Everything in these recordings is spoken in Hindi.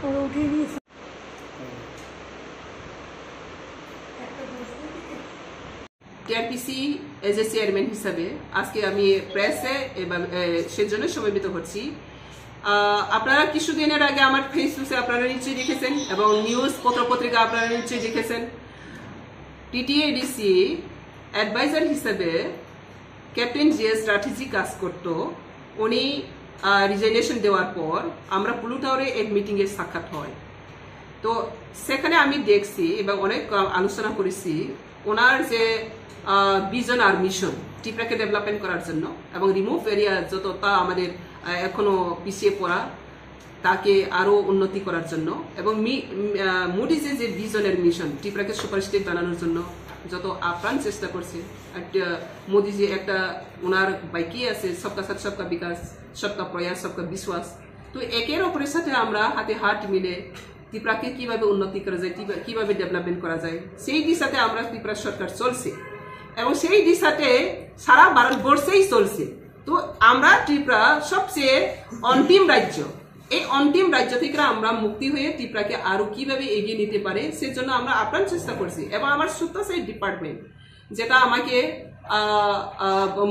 और उठेगी টিআরপিসি এজ এ চেয়ারম্যান হিসাবে আজকে আমি প্রেসে সেজন্য সমবেত হচ্ছি। আপনারা কিছুদিনের আগে আমার ফেসবুকে আপনারা নিশ্চয়ই দেখেছেন এবং নিউজ পত্রপত্রিকা আপনারা নিশ্চয়ই দেখেছেন, টিটিএডিসি অ্যাডভাইজার হিসেবে ক্যাপ্টেন জিএস রাঠিজি কাজ করত। উনি রিজাইনেশন দেওয়ার পর আমরা ব্লু টাওয়ারে এক মিটিংয়ে সাক্ষাৎ হয়। তো সেখানে আমি দেখছি এবং অনেক আলোচনা করেছি ওনার যে ভিজন আর মিশন ত্রিপুরাকে ডেভেলপমেন্ট করার জন্য এবং রিমুভ এরিয়া যত তা আমাদের এখনো পিছিয়ে পড়া তাকে আরো উন্নতি করার জন্য এবং মোদিজি যে ভিজনের মিশন ত্রিপুরাকে সুপার স্টেট বানানোর জন্য যত আপ্রাণ চেষ্টা করছে। মোদিজি একটা ওনার বাইকই আছে সবকা সাথ সবকা বিকাশ, সবকা প্রয়াস, সবকা বিশ্বাস। তো একের অপরের সাথে আমরা হাতে হাত মিলে ত্রিপুরাকে কিভাবে উন্নতি করা যায়, কিভাবে ডেভেলপমেন্ট করা যায় সেই দিশাতে আমরা ত্রিপুরা সরকার চলছে এবং সেই দিশাতে সারা ভারতবর্ষেই চলছে। তো আমরা ত্রিপুরা সবচেয়ে অন্তিম রাজ্য, এই অন্তিম রাজ্য থেকে আমরা মুক্তি হয়ে ত্রিপুরাকে আরো কিভাবে এগিয়ে নিতে পারে সেজন্য আমরা আপ্রাণ চেষ্টা করছি। এবং আমার সুতা সেই ডিপার্টমেন্ট যেটা আমাকে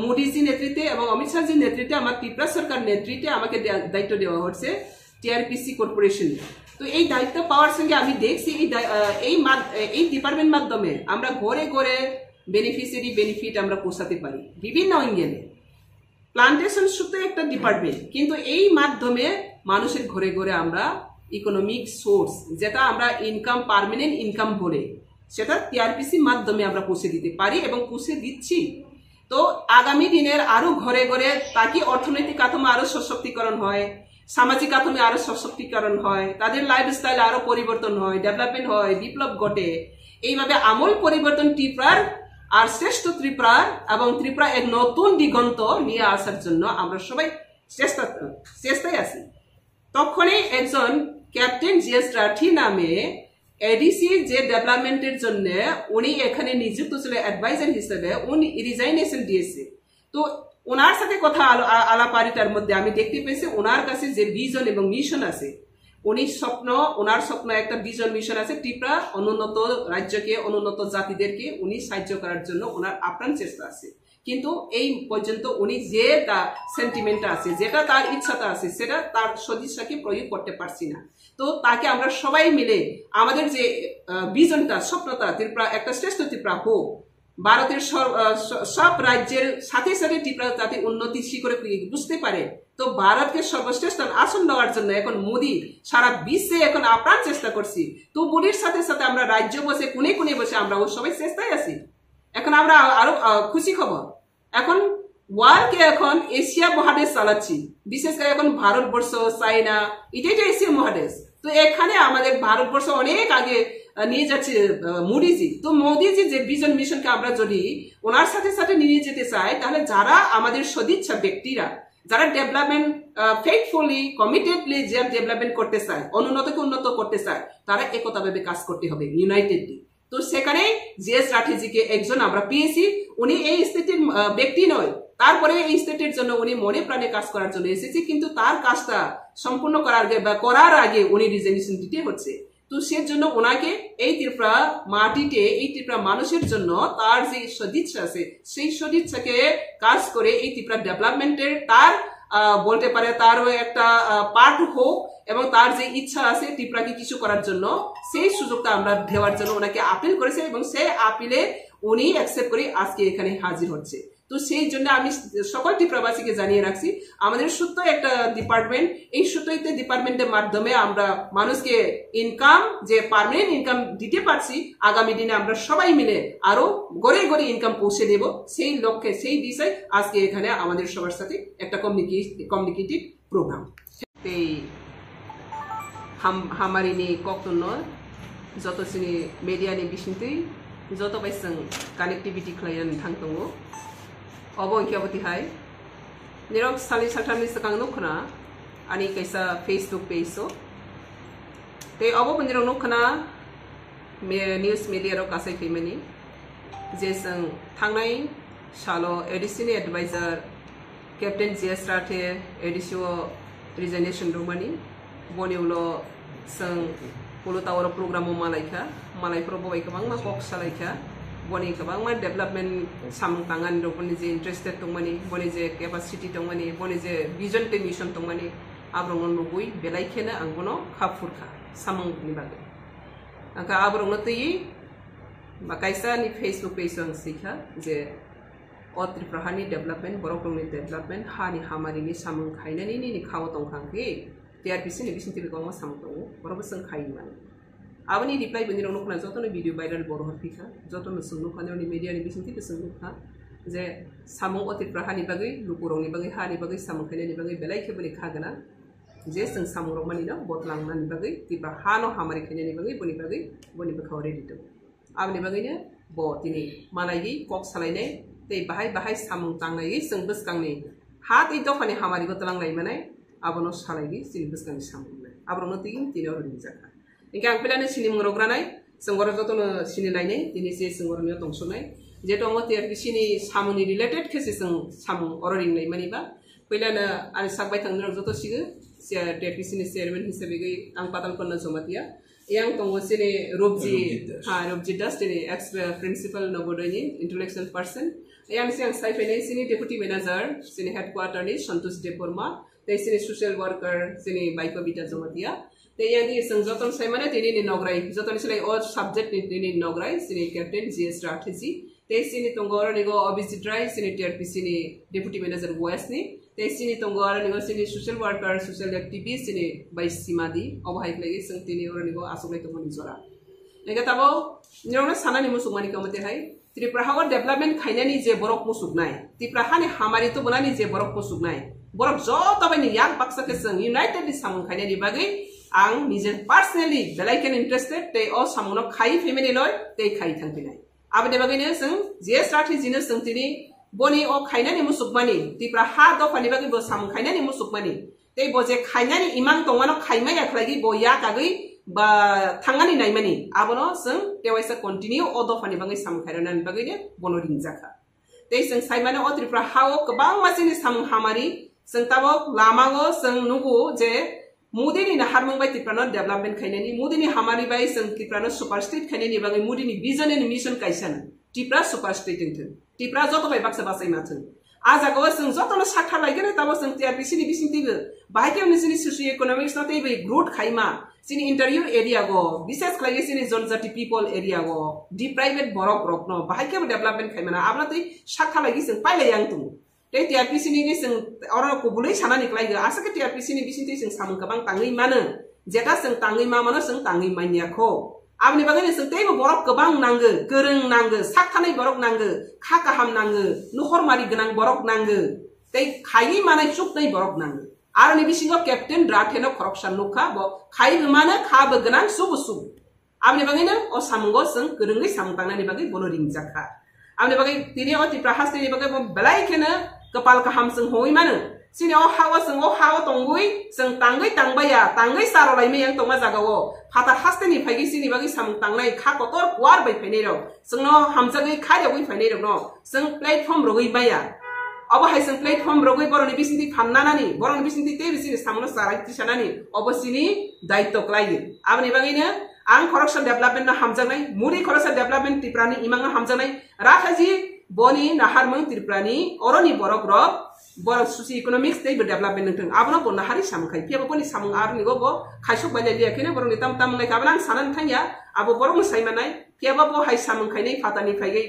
মোদিজি নেতৃত্বে এবং অমিত শাহজির নেতৃত্বে আমার ত্রিপুরা সরকার নেতৃত্বে আমাকে দায়িত্ব দেওয়া হচ্ছে টিআরপিসি কর্পোরেশন। তো এই দায়িত্ব পাওয়ার সঙ্গে আমি দেখছি এই ডিপার্টমেন্ট মাধ্যমে আমরা ঘরে ঘরে বেনিফিশিয়ারি বেনিফিট আমরা পৌঁছাতে পারি বিভিন্ন অঙ্গেলে। প্লান্টেশন শুধু একটা ডিপার্টমেন্ট, কিন্তু এই মাধ্যমে মানুষের ঘরে ঘরে আমরা ইকোনমিক সোর্স যেটা আমরা ইনকাম পার্মানেন্ট ইনকাম বলে সেটা টিআরপিসির মাধ্যমে আমরা পৌঁছে দিতে পারি এবং পৌঁছে দিচ্ছি। তো আগামী দিনের আরো ঘরে ঘরে তাকে অর্থনৈতিক কাঠামো আরো সশক্তিকরণ হয়, সামাজিক কাঠামো আরো সশক্তিকরণ হয়, তাদের লাইফস্টাইল আরো পরিবর্তন হয়, ডেভেলপমেন্ট হয়, বিপ্লব ঘটে। এইভাবে আমূল পরিবর্তন ত্রিপুরার আর শ্রেষ্ঠ ত্রিপুরার এবং ত্রিপুরা এক নতুন দিগন্ত নিয়ে আসার জন্য আমরা সবাই চেষ্টায় আছি। তখনই একজন ক্যাপ্টেন জিএস রাঠি নামে এডিসি যে ডেভেলপমেন্টের জন্য উনি এখানে নিযুক্ত ছিল অ্যাডভাইজার হিসেবে, উনি রিজাইনেশন দিয়েছে। তো ওনার সাথে কথা আলাপারিতার মধ্যে আমি দেখতে পেয়েছি ওনার কাছে যে ভিজন এবং মিশন আছে, ওনার স্বপ্ন একটা ভিজন মিশন আছে ত্রিপুরা অনুন্নত রাজ্যকে, অনুন্নত জাতিদেরকে উনি সাহায্য করার জন্য ওনার আপ্রাণ চেষ্টা আছে। কিন্তু এই পর্যন্ত উনি যে সেন্টিমেন্টটা আছে, যেটা তার ইচ্ছাটা আছে, সেটা তার সদিচ্ছাকে প্রয়োগ করতে পারছি না। তো তাকে আমরা সবাই মিলে আমাদের যে ভিজনটা, স্বপ্নটা ত্রিপুরা একটা শ্রেষ্ঠ ত্রিপুরা হোক, ভারতের সব রাজ্যের সাথে সাথে ত্রিপুরা যাতে উন্নতি শিখরে বুঝতে পারে। তো ভারতকে সর্বশ্রেষ্ঠ আসন দেওয়ার জন্য এখন মোদি সারা বিশ্বে এখন আপ্রাণ চেষ্টা করছি। তো মোদির সাথে সাথে আমরা রাজ্য বসে কোনে কোনে বসে আমরা ও সবাই চেষ্টায় আছি। এখন আমরা আরো খুশি খবর, এখন ওয়ার্ল্ডকে এখন এশিয়া মহাদেশ চালাচ্ছি, বিশেষ করে এখন ভারতবর্ষ, চাইনা, এটাই এশিয়া মহাদেশ। তো এখানে আমাদের ভারতবর্ষ অনেক আগে নিয়ে যাচ্ছে মোদিজি। তো মোদিজি যে ভিজন মিশনকে আমরা যদি ওনার সাথে সাথে নিয়ে যেতে চাই, তাহলে যারা আমাদের সদিচ্ছা ব্যক্তিরা যারা ডেভেলপমেন্ট ফেথফুলি কমিটেডলি যে ডেভেলপমেন্ট করতে চায়, অনুন্নতকে উন্নত করতে চায়, তারা একতাভাবে কাজ করতে হবে ইউনাইটেডলি। তো সেখানে জিএস রাঠিজিকে একজন আমরা পেয়েছি। উনি এই স্টেটের ব্যক্তি নয়, তারপরে এই স্টেটের জন্য উনি মনে প্রাণে কাজ করার জন্য এসেছে, কিন্তু তার কাজটা সম্পূর্ণ করার আগে উনি রিজাইনেশন দিতে হচ্ছে। তো সেজন্য ওনাকে এই ত্রিপুরা মাটিতে, এই ত্রিপুরা মানুষের জন্য তার যে সদিচ্ছা আছে সেই সদিচ্ছাকে কাজ করে এই ত্রিপুরা ডেভেলপমেন্টের তার বলতে পারে তারও একটা পার্ট হোক এবং তার যে ইচ্ছা আছে ত্রিপুরাকে কিছু করার জন্য সেই সুযোগটা আমরা দেওয়ার জন্য ওনাকে আপিল করেছে এবং সেই আপিলে উনি অ্যাকসেপ্ট করে আজকে এখানে হাজির হচ্ছে। তো সেই জন্য আমি সকল ত্রিপুরাবাসীকে জানিয়ে রাখছি আমাদের সত্য একটা ডিপার্টমেন্ট, এই সত্যতে ডিপার্টমেন্টের মাধ্যমে আমরা মানুষকে ইনকাম যে পার্মানেন্ট ইনকাম দিতে পারছি, আগামী দিনে আমরা সবাই মিলে আরো গড়ে গড়ে ইনকাম পৌঁছে দেব, সেই লক্ষ্যে সেই বিষয় আজকে এখানে আমাদের সবার সাথে একটা কমিউনিকেটিভ প্রোগ্রাম। এই হামারিনি কক্তন যত সিনি মিডিयानि बिसिंतै যত বাইসं কানেक्टिविटी खालायनानै थांदोंङो अब इंख्याबोतिहाय निरक सालि सालथामनि सिगां नखना आनि कैसा फेसबुक पेजो ते अब निरक नखना न्यूज मीडिया गासै फैमानि जे जों थांनाय सालो additional adviser captain GS Rathe एडिसिओ रिजाइनेशन दंमानि बनिउलो जों पुलुतावर प्रोग्राम मालायखा मालायफ्राव बबाय गोबां मा कक सालायखा बनि गोबां मा डेभलपमेन्ट सामतांगानि दंमोन जे इन्ट्रेस्टेड दंमानि बनि जे केपासिटी दंमानि बनि जे विजन ते मिशन दंमानि आब्रंनो नुबुय बेलायखेनो आंबोनो खाफुरखा सामंनि बागै आंखा आब्रंनो तैयै बाकायसानि फेसबुक पेज आं सिखा जे त्रिपुरानि डेभलपमेन्ट बर'फोरनि डेभलपमेन्ट हानि हामारिनि सामं खायनानि नि खाव दंखांखि टीआरपीसी नि बिसिंति गोबां सामं दङ बर'बो जों खायमान आबनि रिप्लाइ बनिराव नखना जतनो भिडिअ भाइराल बर' हरफिखा जतनो सोंनो खानायावनि मिडियानि बिसिंति सोंनोखा जे सामं त्रिपुरानि बागै लुकुरंनि बागै हानि बागै सामं खायनानि बागै बेलायखेबनि खागोना जे जों सामंराव मानिनो बतलांनानि बागै त्रिपुरा हानो हामारि खायनानि बागै बनिबो खावरे दिदो आबनि बागैनो ब दिनै मालायगि कक सालायनाय ते बाहाय सामं तांनायै जों बसगांनि हा दै दफानि हामारि बतलांनाय मानाय आबनो सालायगि सिनि बसगांनि सामंनाय आब्रनो तिगिन तिनो रनि जाखा इनका आं पेलानो सिनि मुंग्रग्रानाय जोंगर जतनो सिनि नायनाय दिनै जे जोंगरनिया दंसनाय जे दङ टीआरपीसी सामंनि रिलेटेड केसे जों सामं अररिंनाय मानिबा पेलानो आं सागबाय थांनो जत सिगो टीआरपीसी चेयरमैन हिसाबै आं पातालपन्न Jamatia yang tunggu sini Robji Das ini ex principal Nobodoni intellectual person yang saya pilih sini deputy manager sini headquarter ni Santosh Deporma dari sini social worker sini Baiko Bita Zomatia dari yang di sengjoton saya mana ini inaugurai joton sini all subject ini inaugurai sini Captain GS Rathji dari sini tunggu orang ni go obviously drive sini TRPC ni deputy manager West ni dari sini tunggu orang ni go sini social worker social activist sini Bai Simadi obahai lagi seng tini orang ni go asuk lagi tunggu ni zora. Lega tabo ni orang sana ni musuk mani kamu tehai Tripura hawa development kayaknya ni je borok musuk nai Tripura hani hamari tu bulan ni je borok musuk nai borok jo tapi ni yang paksa keseng United di samung kayaknya di bagai ang nijen personally belaikan interested te o samungo kai family loy te kai thangpinai अब देबागैनो जों जे स्ट्रेटेजिनो जों दिनै बनि अ खायनानि मुसुकमानि तिप्रा हा दफानि बागै बो साम खायनानि मुसुकमानि ते बजे खायनानि इमान दंगानो खायमाया खलागि बया कागै बा थांगानि नायमानि आबनो जों तेवाइसा कन्टिन्यू अ दफानि बागै साम खायनानि बागैनो बनो रिंजाखा ते जों साइमानो अ तिप्रा हाओ गोबां मासिनि साम हामारि जों ताबो लामागो जों नुगु जे मुदिनि नाहारमं बाय तिप्रानो डेभलपमेन्ट खायनानि मुदिनि हामारि बाय जों तिप्रानो सुपार स्टेट खायनानि बागै मुदिनि विजन एन्ड मिशन कायसान तिप्रा सुपार स्टेट थोन तिप्रा जत बाय बाक्सा बासाय माथोन आजागो जों जतनो साखा लायगोन ताबो जों टीआरपीसी नि बिसिंतिबो बाहायके निसिनि सोसियो इकोनॉमिक्स नते बे ग्रोथ खायमा सिनि इंटरव्यू एरिया गो विशेष खालाय सिनि जनजाति पीपल एरिया गो डिप्राइवेट बरक रकनो बाहायके डेभलपमेन्ट खायमाना आबलातै साखा लायगि जों पाइलाय आं तुम ते टीआरपीसी नि जों अर कुबुलै साना निकलायगो आसाके टीआरपीसी नि बिसिंति जों सामु गोबां ताङै मानो जेटा जों ताङै मा मानो जों ताङै मानियाखौ आबनि बागैनो जों तेबो बरक गोबां नांगो गोरों नांगो साखानै बरक नांगो खा गाहाम नांगो नखरमारि गोनां बरक नांगो ते खायि मानाय चुकनै बरक नांगो आरो नि बिसिङाव केप्टेन राथेनो खरकसान नुखा ब खायबो मानो खाबो गोनां सुबुसु आबनि बागैनो अ सामुंगो जों गोरोङै सामतांनानि बागै बनो रिंजाखा आबनि बागै तिनि अ तिप्रा हास्तेनि बागै बेलायखेनो कपाल गाहाम जों होय मानो सिनि अ हावा जों अ हावा तंगुइ जों तांगै तांबाया तांगै सारलायमै आं तंगा जागावो फातार हास्तेनि फायगि सिनि बागै साम तांनाय खा कतर वार बाय फैनाय र जोंनो हामजागै खाययावै फैनाय र न जों प्लेटफर्म रगै बाया अब हाय जों प्लेटफर्म रगै बरनि बिसिंति फाननानानि बरनि बिसिंति ते बिसिनि सामनो साराय तिसानानि अबसिनि दायित्व क्लायगि आबनि बागैनो आं करक्सन डेभलपमेन्ट हामजानाय मुरि करक्सन डेभलपमेन्ट तिप्रानि इमांगा हामजानाय राखाजि बनि नाहारमं तिप्रानि अरनि बरक र बरक सुसि इकोनॉमिक्स ते डेभलपमेन्ट नथों आबनो ब नाहारि सामखाय फेबो बनि सामं आरनि गो ब खायसुक बायले लियाखैनो बरनि ताम ताम लाय गाबलां सानान थाया आबो बरक सायमानाय फेबो ब हाय सामखायनै फातानि फायगै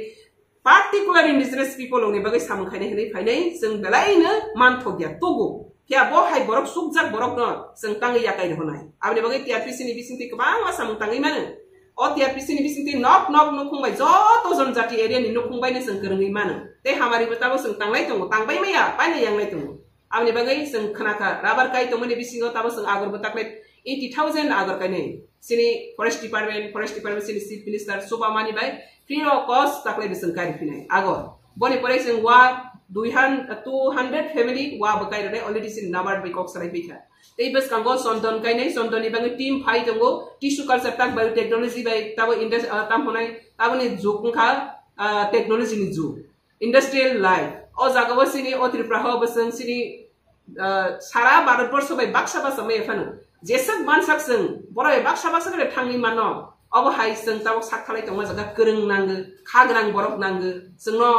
particular indigenous people ni bagai samung khaine hene phainai jeng belai no manthogya togo kya bo hai borok sukjak borok no jeng tangi yakai honai abni bagai TRPC ni bisingti kabang ma samung tangi mano o TRPC ni bisingti nok nukhungbai joto jonjati area ni nukhungbai ne jeng kerengi mano te hamari betabo jeng tanglai tongo tangbai maya paine yanglai tongo abni bagai jeng khanaka rabar kai tongmani bisingo tabo jeng agor betakle 80,000 agar kane sini forest department sini chief minister soba mani bai free of cost takle bisang kari pinai agor boni pore sing wa 200 family wa bakai re already sin number by kok sarai bikha tei bes kango sondon kai nei sondon ni bangi team phai tongo tissue culture tak biotechnology bai tabo industry tam honai tabo ni jukung kha technology ni ju industrial life o jaga sini o tripura ho basang sini sara bharatbor bai baksa basa mai phanu jesek mansak seng borai baksa kare thangni mano abo hai seng tabok sakthalai tongma jaga kereng nang khagrang borok nang sengno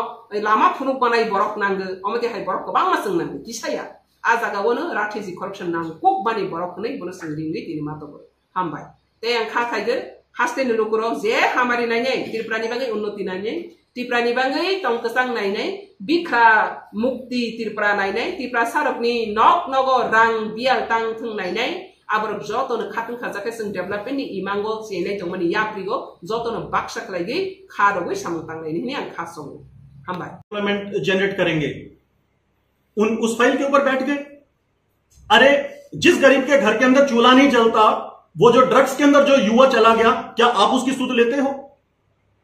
lama phunuk banai borok nang amate hai borok ko bangma seng nang kisaya a jaga wono rathiji corruption nang kok bani borok nei bono sengringi tini mato hambai te ang kha khaige haste ni lokoro je hamari nai nei tirprani bangai unnoti nai nei tirprani bangai tong kesang nai nei bikha mukti tirpra nai nei tirpra sarokni nok nogo rang bial tang thung nai nei aborok joto no khatun khajake sing development ni imango chenai tongmani yaprigo joto no baksa khlaigi kharogoi samutang nei ni ang khasong hambai employment generate करेंगे उस फाइल के ऊपर बैठ गए। अरे जिस गरीब के घर के अंदर चूल्हा नहीं जलता, वो जो ड्रग्स के अंदर जो युवा चला गया, क्या आप उसकी सुध लेते हो?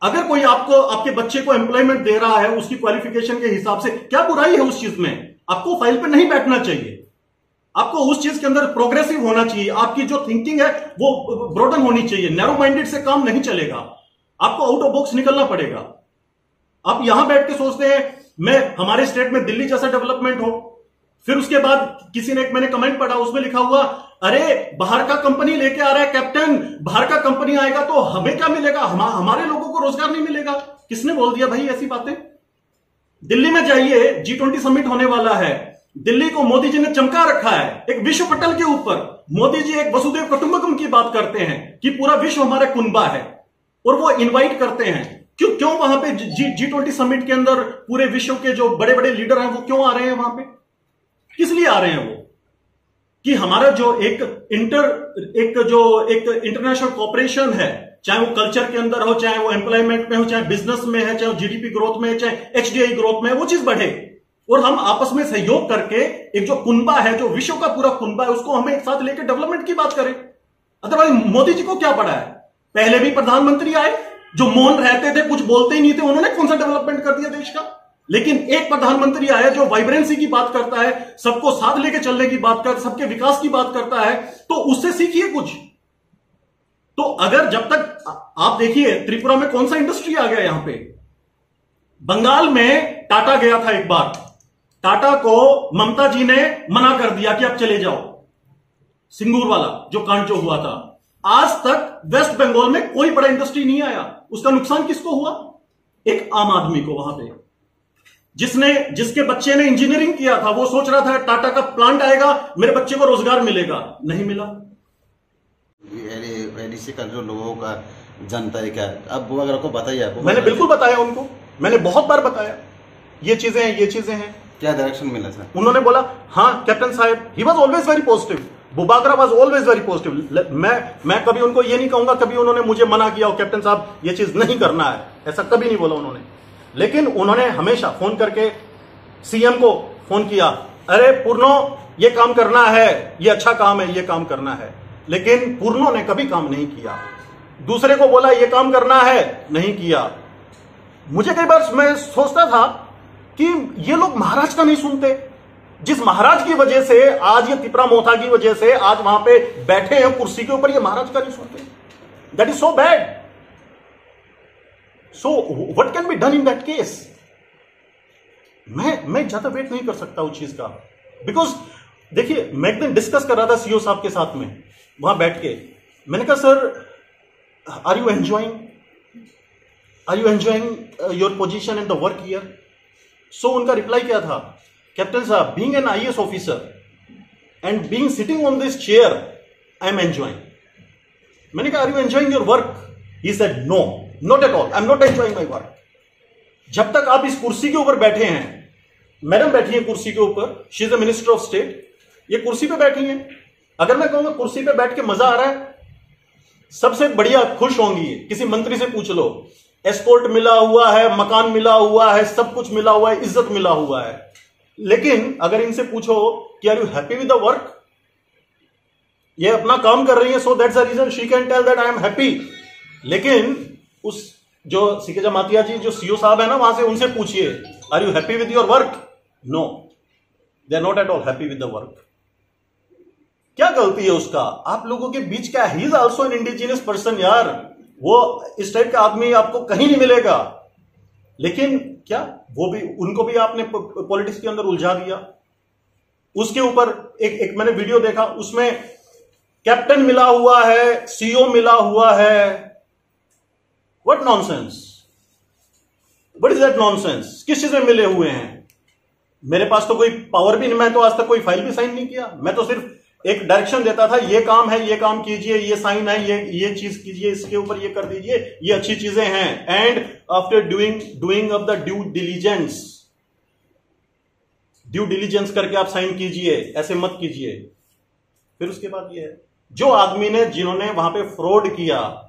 अगर कोई आपको आपके बच्चे को एम्प्लॉयमेंट दे रहा है उसकी क्वालिफिकेशन के हिसाब से, क्या बुराई है उस चीज में? आपको फाइल पे नहीं बैठना चाहिए, आपको उस चीज के अंदर प्रोग्रेसिव होना चाहिए। आपकी जो थिंकिंग है वो ब्रॉडन होनी चाहिए। नैरो माइंडेड से काम नहीं चलेगा, आपको आउट ऑफ बॉक्स निकलना पड़ेगा। आप यहां बैठ के सोचते हैं मैं हमारे स्टेट में दिल्ली जैसा डेवलपमेंट हो, फिर उसके बाद किसी ने मैंने कमेंट पढ़ा उसमें लिखा हुआ अरे बाहर का कंपनी लेके आ रहा है कैप्टन, बाहर का कंपनी आएगा तो हमें क्या मिलेगा, हमारे लोगों को रोजगार नहीं मिलेगा। किसने बोल दिया भाई ऐसी बातें? दिल्ली में जाइए, G20 समिट होने वाला है, दिल्ली को मोदी जी ने चमका रखा है एक विश्व पटल के ऊपर। मोदी जी एक वसुधैव कुटुंबकम की बात करते हैं कि पूरा विश्व हमारा कुनबा है, और वो इनवाइट करते हैं। क्यों वहां पे G20 समिट के अंदर पूरे विश्व के जो बड़े बड़े लीडर हैं वो क्यों आ रहे हैं वहां पे? किस लिए आ रहे हैं वो? कि हमारा जो एक इंटरनेशनल कॉपरेशन है, चाहे वो कल्चर के अंदर हो, चाहे वो एम्प्लॉयमेंट में हो, चाहे बिजनेस में है, चाहे वो जीडीपी ग्रोथ में है, चाहे HDI ग्रोथ में है, वो चीज बढ़े और हम आपस में सहयोग करके एक जो कुनबा है, जो विश्व का पूरा कुनबा है, उसको हमें एक साथ लेकर डेवलपमेंट की बात करें। अदरवाइज मोदी जी को क्या पड़ा है? पहले भी प्रधानमंत्री आए जो मौन रहते थे, कुछ बोलते ही नहीं थे, उन्होंने कौन सा डेवलपमेंट कर दिया देश का? लेकिन एक प्रधानमंत्री आया जो वाइब्रेंसी की बात करता है, सबको साथ लेके चलने की बात करता है, सबके विकास की बात करता है, तो उससे सीखिए कुछ। तो अगर जब तक आप देखिए त्रिपुरा में कौन सा इंडस्ट्री आ गया, यहां पे बंगाल में टाटा गया था एक बार, टाटा को ममता जी ने मना कर दिया कि आप चले जाओ, सिंगूर वाला जो कांड जो हुआ था। आज तक वेस्ट बंगाल में कोई बड़ा इंडस्ट्री नहीं आया। उसका नुकसान किसको हुआ? एक आम आदमी को। वहां पे जिसके बच्चे ने इंजीनियरिंग किया था, वो सोच रहा था टाटा का प्लांट आएगा मेरे बच्चे को रोजगार मिलेगा, नहीं मिला। एडीसी का जो लोगों का जनता है क्या, अब वो अगर आपको बताइए, आपको मैंने बिल्कुल बताया उनको, मैंने बहुत बार बताया ये चीजें हैं, ये चीजें हैं। क्या डायरेक्शन मिला सर? उन्होंने बोला हाँ कैप्टन साहब, he was always very positive, Bubagra was always very positive. मैं कभी उनको ये नहीं कहूंगा कभी उन्होंने मुझे मना किया हो कैप्टन साहब ये चीज नहीं करना है, ऐसा कभी नहीं बोला उन्होंने। लेकिन उन्होंने हमेशा फोन करके सीएम को फोन किया, अरे पूर्णो ये काम करना है, ये अच्छा काम है, ये काम करना है। लेकिन पूर्णो ने कभी काम नहीं किया। दूसरे को बोला ये काम करना है, नहीं किया। मुझे कई बार मैं सोचता था कि ये लोग महाराज का नहीं सुनते। जिस महाराज की वजह से आज ये तिपरा मोथा की वजह से आज वहां पे बैठे हैं कुर्सी के ऊपर, ये महाराज का नहीं सुनते। That is so bad. So what can be done in that case? मैं ज्यादा वेट नहीं कर सकता उस चीज का। बिकॉज देखिए मैं एक दिन डिस्कस कर रहा था सीईओ साहब के साथ में, वहां बैठ के मैंने कहा sir are you enjoying your position in the work here? So उनका रिप्लाई क्या था, कैप्टन साहब being an IAS officer and being sitting on this chair I am enjoying. मैंने कहा are you enjoying your work? He said no, not at all, I am not enjoying my work. जब तक आप इस कुर्सी के ऊपर बैठे हैं, मैडम बैठी है कुर्सी के ऊपर, she is the minister of state, ये कुर्सी पे बैठी हैं। अगर मैं कहूंगा कुर्सी पे बैठ के मजा आ रहा है, सबसे बढ़िया खुश होंगी। किसी मंत्री से पूछ लो, एस्कॉर्ट मिला हुआ है, मकान मिला हुआ है, सब कुछ मिला हुआ है, इज्जत मिला हुआ है। लेकिन अगर इनसे पूछो कि are you happy with the work, ये अपना काम कर रही है, so that's the reason she can tell that I am happy. लेकिन उस जो सीके जमातिया जी जो सीओ साहब है ना, वहां से उनसे पूछिए are you happy with your work, no, they are not at all happy with the work. क्या गलती है उसका आप लोगों के बीच का? He is also an indigenous person यार, वो इस टाइप का आदमी आपको कहीं नहीं मिलेगा। लेकिन क्या वो भी, उनको भी आपने पॉलिटिक्स के अंदर उलझा दिया। उसके ऊपर एक मैंने वीडियो देखा, उसमें कैप्टन मिला हुआ है, सीओ मिला हुआ है। What nonsense, what is that nonsense? किस चीज में मिले हुए हैं? मेरे पास तो कोई पावर भी नहीं, मैं तो आज तक कोई फाइल भी साइन नहीं किया। मैं तो सिर्फ एक डायरेक्शन देता था, ये काम है, ये काम कीजिए, ये साइन है, ये चीज कीजिए, इसके ऊपर ये कर दीजिए, ये अच्छी चीजें हैं। And after doing of the due diligence करके आप साइन कीजिए, ऐसे मत कीजिए। फिर उसके बाद ये है, जो आदमी ने, जिन्होंने वहां पे फ्रॉड किया,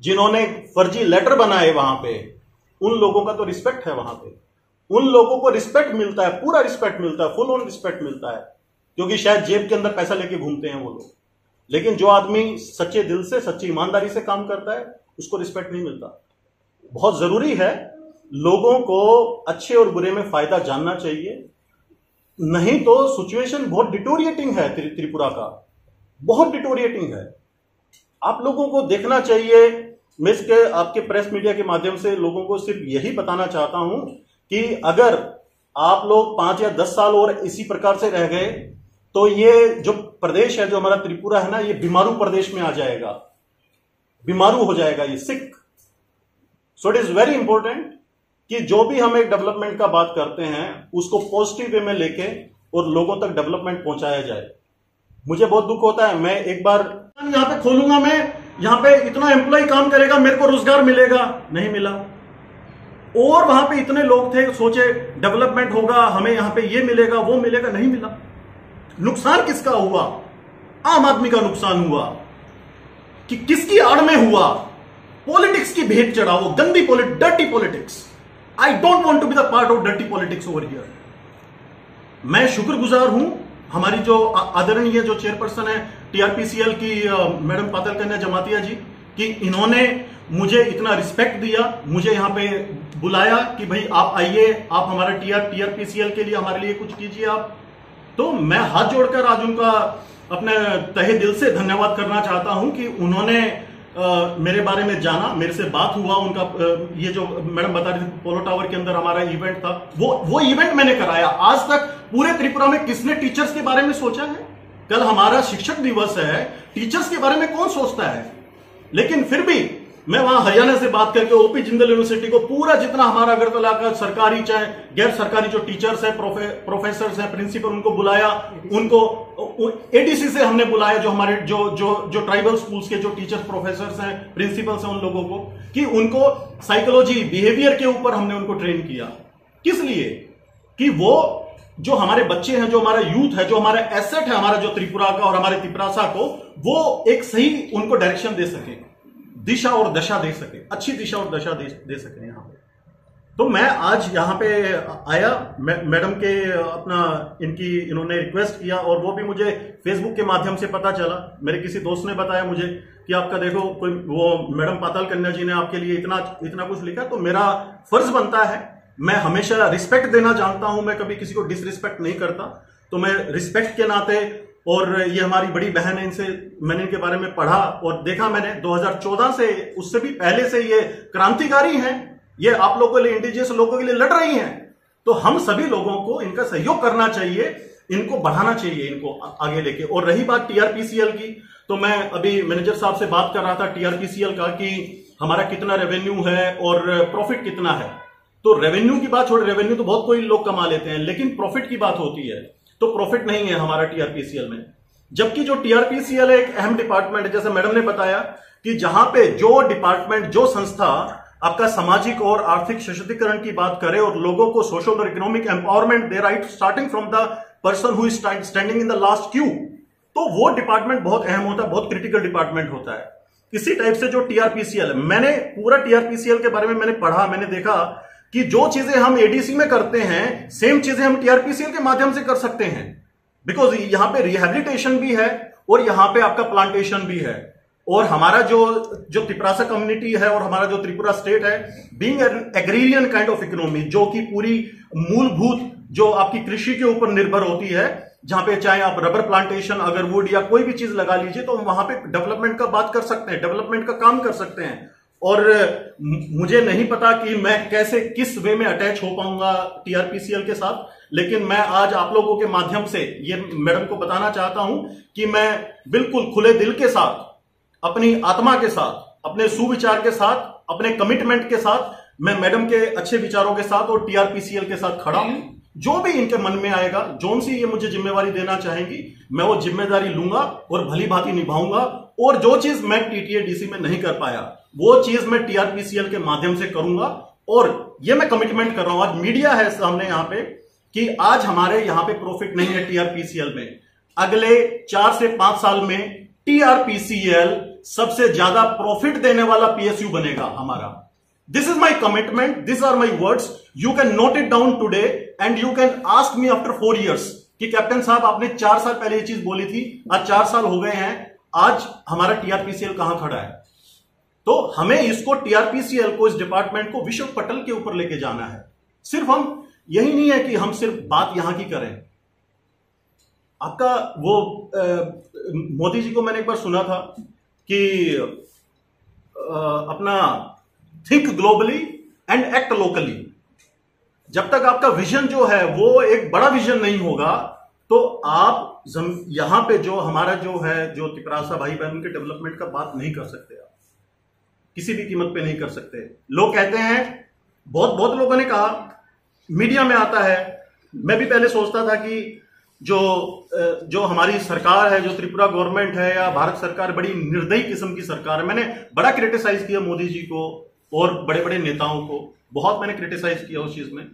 जिन्होंने फर्जी लेटर बनाए वहां पे, उन लोगों का तो रिस्पेक्ट है वहां पे, उन लोगों को रिस्पेक्ट मिलता है, पूरा रिस्पेक्ट मिलता है, फुल ऑन रिस्पेक्ट मिलता है, क्योंकि शायद जेब के अंदर पैसा लेके घूमते हैं वो लोग। लेकिन जो आदमी सच्चे दिल से, सच्ची ईमानदारी से काम करता है, उसको रिस्पेक्ट नहीं मिलता। बहुत जरूरी है, लोगों को अच्छे और बुरे में फायदा जानना चाहिए, नहीं तो सिचुएशन बहुत डिटोरिएटिंग है त्रिपुरा का, बहुत डिटोरिएटिंग है। आप लोगों को देखना चाहिए। मैं इसके आपके प्रेस मीडिया के माध्यम से लोगों को सिर्फ यही बताना चाहता हूं कि अगर आप लोग 5 या 10 साल और इसी प्रकार से रह गए तो ये जो प्रदेश है, जो हमारा त्रिपुरा है ना, ये बीमारू प्रदेश में आ जाएगा, बीमारू हो जाएगा, ये sick. So it is very important कि जो भी हम एक डेवलपमेंट का बात करते हैं उसको पॉजिटिव वे में लेके और लोगों तक डेवलपमेंट पहुंचाया जाए। मुझे बहुत दुख होता है, मैं एक बार यहां पे खोलूंगा, मैं यहां पे इतना एम्प्लॉय काम करेगा, मेरे को रोजगार मिलेगा, नहीं मिला। और वहां पे इतने लोग थे, सोचे डेवलपमेंट होगा, हमें यहां पे ये मिलेगा, वो मिलेगा, नहीं मिला। नुकसान किसका हुआ? आम आदमी का नुकसान हुआ। कि किसकी आड़ में हुआ? पॉलिटिक्स की भेंट चढ़ाओ, गंदी dirty politics. I don't want to be the part of dirty politics over here. मैं शुक्रगुजार हूं हमारी जो आदरणीय जो चेयरपर्सन है टीआरपीसीएल की मैडम पातल कन्या जमातिया जी, कि इन्होंने मुझे इतना रिस्पेक्ट दिया, मुझे यहां पे बुलाया कि भाई आप आइए, आप हमारा टीआरपीसीएल के लिए हमारे लिए कुछ कीजिए आप। तो मैं हाथ जोड़कर आज उनका अपने तहे दिल से धन्यवाद करना चाहता हूं कि उन्होंने मेरे बारे में जाना, मेरे से बात हुआ, उनका ये जो मैडम बता रही थी पोलो टावर के अंदर हमारा इवेंट था, वो इवेंट मैंने कराया। आज तक पूरे त्रिपुरा में किसने टीचर्स के बारे में सोचा है? कल हमारा शिक्षक दिवस है, टीचर्स के बारे में कौन सोचता है? लेकिन फिर भी मैं वहां हरियाणा से बात करके ओपी जिंदल यूनिवर्सिटी को पूरा जितना हमारा अगरतला का सरकारी चाहे गैर सरकारी जो टीचर्स है, प्रोफेसर है, प्रिंसिपल, उनको बुलाया, उनको एडीसी से हमने बुलाया, जो हमारे जो ट्राइबल स्कूल्स के जो टीचर्स, प्रोफेसर हैं, प्रिंसिपल्स हैं, उन लोगों को, कि उनको साइकोलॉजी, बिहेवियर के ऊपर हमने उनको ट्रेन किया। किस लिए? कि वो जो हमारे बच्चे हैं, जो हमारा यूथ है, जो हमारा एसेट है, हमारा जो त्रिपुरा का और हमारे त्रिपुरासा को, वो एक सही उनको डायरेक्शन दे सके, दिशा और दशा दे सके, अच्छी दिशा और दशा दे सके यहां पे। तो मैं आज यहां पे आया, मैडम के अपना इन्होंने रिक्वेस्ट किया, और वो भी मुझे फेसबुक के माध्यम से पता चला। मेरे किसी दोस्त ने बताया मुझे कि आपका देखो कोई वो मैडम पाताल कन्या जी ने आपके लिए इतना कुछ लिखा। तो मेरा फर्ज बनता है, मैं हमेशा रिस्पेक्ट देना जानता हूं, मैं कभी किसी को डिसरिस्पेक्ट नहीं करता। तो मैं रिस्पेक्ट के नाते, और ये हमारी बड़ी बहन है, इनसे मैंने इनके बारे में पढ़ा और देखा मैंने 2014 से, उससे भी पहले से ये क्रांतिकारी हैं, ये आप लोगों के लिए, इंडिजियस लोगों के लिए लड़ रही हैं। तो हम सभी लोगों को इनका सहयोग करना चाहिए, इनको बढ़ाना चाहिए, इनको आगे लेके। और रही बात टीआरपीसीएल की, तो मैं अभी मैनेजर साहब से बात कर रहा था टीआरपीसीएल का कि हमारा कितना रेवेन्यू है और प्रॉफिट कितना है। तो रेवेन्यू की बात छोड़, रेवेन्यू तो बहुत कोई लोग कमा लेते हैं, लेकिन प्रॉफिट की बात होती है तो प्रॉफिट नहीं है हमारा टीआरपीसीएल में। जबकि जो टीआरपीसीएल है एक अहम डिपार्टमेंट है, जैसे मैडम ने बताया कि जहां पे जो डिपार्टमेंट, जो संस्था आपका सामाजिक और आर्थिक सशक्तिकरण की बात करें और लोगों को सोशल और economic empowerment they right starting from the person who is standing in the last Q, तो वो डिपार्टमेंट बहुत अहम होता है, बहुत क्रिटिकल डिपार्टमेंट होता है। इसी टाइप से जो टीआरपीसीएल, मैंने पूरा टीआरपीसीएल के बारे में मैंने पढ़ा, मैंने देखा कि जो चीजें हम एडीसी में करते हैं सेम चीजें हम टीआरपीसीएल के माध्यम से कर सकते हैं, बिकॉज यहां पे रिहेबिलिटेशन भी है और यहां पे आपका प्लांटेशन भी है। और हमारा जो त्रिपुरासा कम्युनिटी है और हमारा जो त्रिपुरा स्टेट है, being an agrarian kind of economy, जो कि पूरी मूलभूत जो आपकी कृषि के ऊपर निर्भर होती है, जहां पे चाहे आप रबर प्लांटेशन, अगर वुड या कोई भी चीज लगा लीजिए, तो वहां पे डेवलपमेंट का बात कर सकते हैं, डेवलपमेंट का काम कर सकते हैं। और मुझे नहीं पता कि मैं कैसे किस वे में अटैच हो पाऊंगा टीआरपीसीएल के साथ, लेकिन मैं आज आप लोगों के माध्यम से ये मैडम को बताना चाहता हूं कि मैं बिल्कुल खुले दिल के साथ, अपनी आत्मा के साथ, अपने सुविचार के साथ, अपने कमिटमेंट के साथ, मैं मैडम के अच्छे विचारों के साथ और टीआरपीसीएल के साथ खड़ा हूं। जो भी इनके मन में आएगा, जोन सी ये मुझे जिम्मेवारी देना चाहेंगी, मैं वो जिम्मेदारी लूंगा और भली भांति निभाऊंगा। और जो चीज मैं टीटीए-डीसी में नहीं कर पाया, वो चीज मैं टीआरपीसीएल के माध्यम से करूंगा। और ये मैं कमिटमेंट कर रहा हूं, आज मीडिया है सामने यहां पे, कि आज हमारे यहां पे प्रॉफिट नहीं है टीआरपीसीएल में, अगले 4 से 5 साल में टीआरपीसीएल सबसे ज्यादा प्रॉफिट देने वाला पीएसयू बनेगा हमारा। This is my commitment, this are my words, you can note it down today and you can ask me after 4 years कि कैप्टन साहब आपने 4 साल पहले ये चीज बोली थी, आज 4 साल हो गए हैं, आज हमारा टीआरपीसीएल कहां खड़ा है। तो हमें इसको टीआरपीसीएल को, इस डिपार्टमेंट को विश्व पटल के ऊपर लेके जाना है। सिर्फ हम यही नहीं है कि हम सिर्फ बात यहां की करें। आपका वो मोदी जी को मैंने एक बार सुना था कि अपना think globally and act locally. जब तक आपका विजन जो है वो एक बड़ा विजन नहीं होगा, तो आप यहां पे जो हमारा जो है, जो त्रिपुरासा भाई बहन के डेवलपमेंट का बात नहीं कर सकते, आप किसी भी कीमत पे नहीं कर सकते। लोग कहते हैं, बहुत लोगों ने कहा, मीडिया में आता है, मैं भी पहले सोचता था कि जो हमारी सरकार है, जो त्रिपुरा गवर्नमेंट है या भारत सरकार, बड़ी निर्दयी किस्म की सरकार है। मैंने बड़ा क्रिटिसाइज किया मोदी जी को और बड़े बड़े नेताओं को, बहुत मैंने क्रिटिसाइज किया उस चीज में।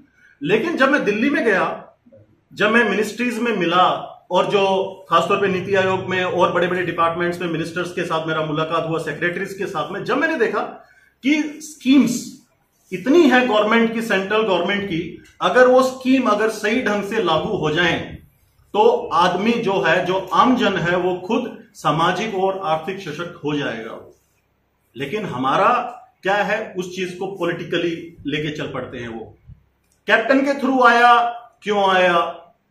लेकिन जब मैं दिल्ली में गया, जब मैं मिनिस्ट्रीज में मिला, और जो खासतौर पे नीति आयोग में और बड़े बड़े डिपार्टमेंट्स में मिनिस्टर्स के साथ मेरा मुलाकात हुआ, सेक्रेटरीज के साथ में, जब मैंने देखा कि स्कीम्स इतनी है गवर्नमेंट की, सेंट्रल गवर्नमेंट की, अगर वो स्कीम अगर सही ढंग से लागू हो जाएं, तो आदमी जो है, जो आम जन है, वो खुद सामाजिक और आर्थिक सशक्त हो जाएगा। लेकिन हमारा क्या है, उस चीज को पॉलिटिकली लेके चल पड़ते हैं। वो कैप्टन के थ्रू आया, क्यों आया?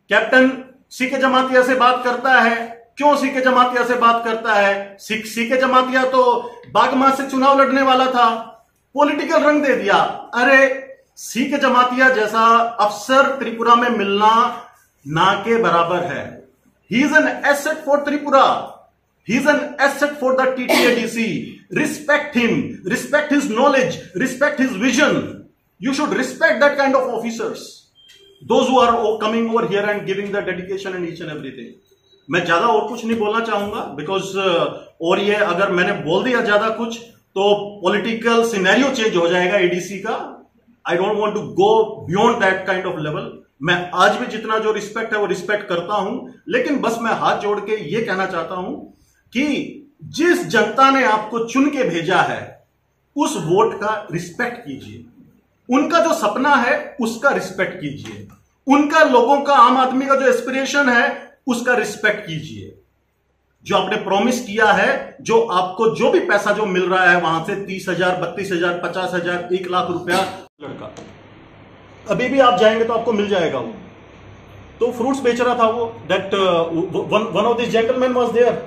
कैप्टन सीके जमातिया से बात करता है, क्यों सीके जमातिया से बात करता है? सीके जमातिया तो बागमा से चुनाव लड़ने वाला था, पॉलिटिकल रंग दे दिया। अरे सीके जमातिया जैसा अफसर त्रिपुरा में मिलना ना के बराबर है। He is an asset for Tripura, he is an asset for the TTA-DC. Respect him, respect his knowledge, respect his vision. You should respect that kind of officers. Those who are coming over here and giving the dedication and each and everything. मैं ज्यादा और कुछ नहीं बोलना चाहूंगा, बिकॉज और ये अगर मैंने बोल दिया ज्यादा कुछ, तो पॉलिटिकल सिनेरियो चेंज हो जाएगा एडीसी का। I don't want to go beyond that kind of level. मैं आज भी जितना जो रिस्पेक्ट है वो रिस्पेक्ट करता हूं, लेकिन बस मैं हाथ जोड़ के ये कहना चाहता हूं कि जिस जनता ने आपको चुन के भेजा है, उस वोट का रिस्पेक्ट कीजिए। उनका जो सपना है उसका रिस्पेक्ट कीजिए। उनका, लोगों का, आम आदमी का जो एस्पिरेशन है उसका रिस्पेक्ट कीजिए। जो आपने प्रॉमिस किया है, जो आपको जो भी पैसा जो मिल रहा है वहां से 30,000, 32,000, 50,000, 1 लाख रुपया लड़का, अभी भी आप जाएंगे तो आपको मिल जाएगा। वो तो फ्रूट्स बेच रहा था वो, that one of this gentleman was there.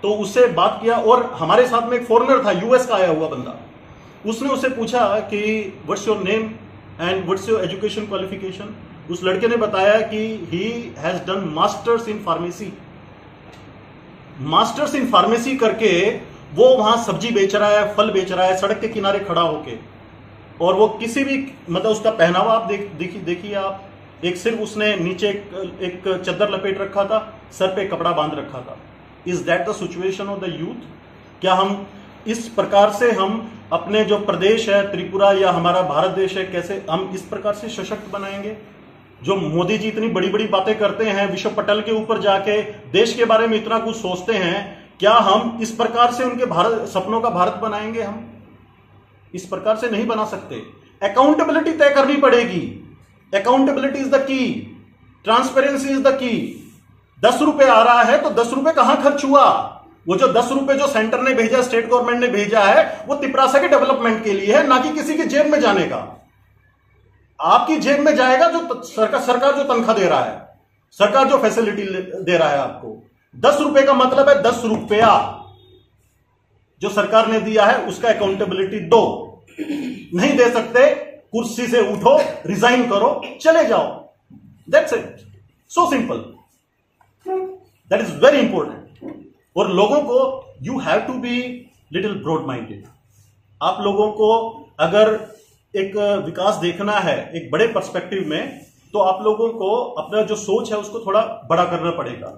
तो उससे बात किया, और हमारे साथ में एक फॉरेनर था, यूएस का आया हुआ बंदा। उसने उससे पूछा कि what's your name and what's your education qualification. उस लड़के ने बताया कि he has done masters in pharmacy. Masters in pharmacy करके वो वहां सब्जी बेच रहा है, फल बेच रहा है, सड़क के किनारे खड़ा होके। और वो किसी भी, मतलब उसका पहनावा आप देखिए आप, एक सिर्फ उसने नीचे एक चद्दर लपेट रखा था, सर पे कपड़ा बांध रखा था। Is that the situation of the youth? क्या हम इस प्रकार से हम अपने जो प्रदेश है त्रिपुरा या हमारा भारत देश है, कैसे हम इस प्रकार से सशक्त बनाएंगे? जो मोदी जी इतनी बड़ी बड़ी बातें करते हैं, विश्व पटल के ऊपर जाके देश के बारे में इतना कुछ सोचते हैं, क्या हम इस प्रकार से उनके भारत सपनों का भारत बनाएंगे? हम इस प्रकार से नहीं बना सकते। अकाउंटेबिलिटी तय करनी पड़ेगी। Accountability is the key, transparency is the key. 10 रुपए आ रहा है तो 10 रुपए कहां खर्च हुआ? वो जो 10 रुपए जो सेंटर ने भेजा, स्टेट गवर्नमेंट ने भेजा है, वो तिपरासा के डेवलपमेंट के लिए है, ना कि किसी की जेब में जाने का। आपकी जेब में जाएगा जो सरकार जो तनख्वाह दे रहा है, सरकार जो फैसिलिटी दे रहा है आपको। 10 रुपए का मतलब है 10 रुपया जो सरकार ने दिया है, उसका अकाउंटेबिलिटी दो। नहीं दे सकते, कुर्सी से उठो, रिजाइन करो, चले जाओ। That's it, so simple. That is very important. और लोगों को you have to be little broad minded. आप लोगों को अगर एक विकास देखना है एक बड़े पर्सपेक्टिव में, तो आप लोगों को अपना जो सोच है उसको थोड़ा बड़ा करना पड़ेगा।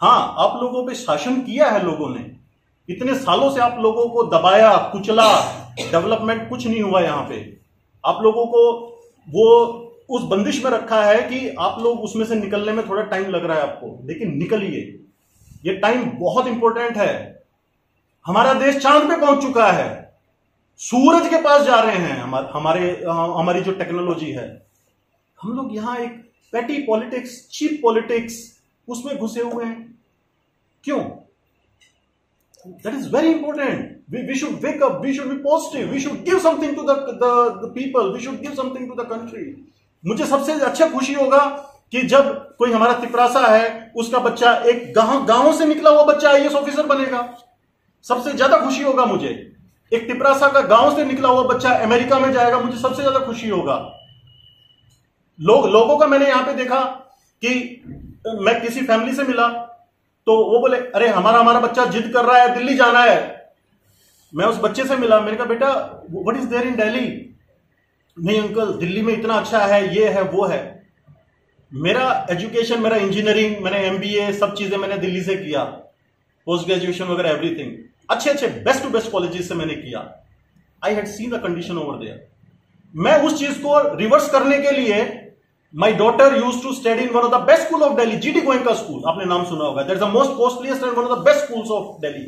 हां, आप लोगों पे शासन किया है लोगों ने, इतने सालों से आप लोगों को दबाया, कुचला, डेवलपमेंट कुछ नहीं हुआ यहां पे। आप लोगों को वो उस बंदिश में रखा है कि आप लोग उसमें से निकलने में थोड़ा टाइम लग रहा है आपको, लेकिन निकलिए। ये टाइम बहुत इंपॉर्टेंट है। हमारा देश चांद पे पहुंच चुका है, सूरज के पास जा रहे हैं। हमारी जो टेक्नोलॉजी है, हम लोग यहां एक पेटी पॉलिटिक्स, चीप पॉलिटिक्स, उसमें घुसे हुए हैं। क्यों? That is very important. We should wake up, we should be positive, we should give something to the people, we should give something to the country. मुझे सबसे अच्छा खुशी होगा कि जब कोई हमारा तिपरासा है, उसका बच्चा एक गांव से निकला हुआ बच्चा आईएएस ऑफिसर बनेगा। सबसे ज्यादा खुशी होगा मुझे। एक तिपरासा का गांव से निकला हुआ बच्चा अमेरिका में जाएगा, मुझे सबसे ज्यादा खुशी होगा। लोगों का मैंने यहां पे देखा कि मैं किसी फैमिली से मिला तो वो बोले, अरे हमारा बच्चा जिद कर रहा है, दिल्ली जाना है। मैं उस बच्चे से मिला, मैंने कहा बेटा what is there in Delhi? नहीं अंकल, दिल्ली में इतना अच्छा है, ये है वो है। मेरा एजुकेशन, मेरा इंजीनियरिंग, मैंने एमबीए, सब चीजें मैंने दिल्ली से किया, पोस्ट ग्रेजुएशन वगैरह एवरीथिंग अच्छे बेस्ट टू बेस्ट कॉलेजेस से मैंने किया। I had seen the condition over there. मैं उस चीज को रिवर्स करने के लिए, my daughter used to study in one of the best school of Delhi, GT Goenka school, आपने नाम सुना होगा। That is the most costliest and one of the best schools of Delhi.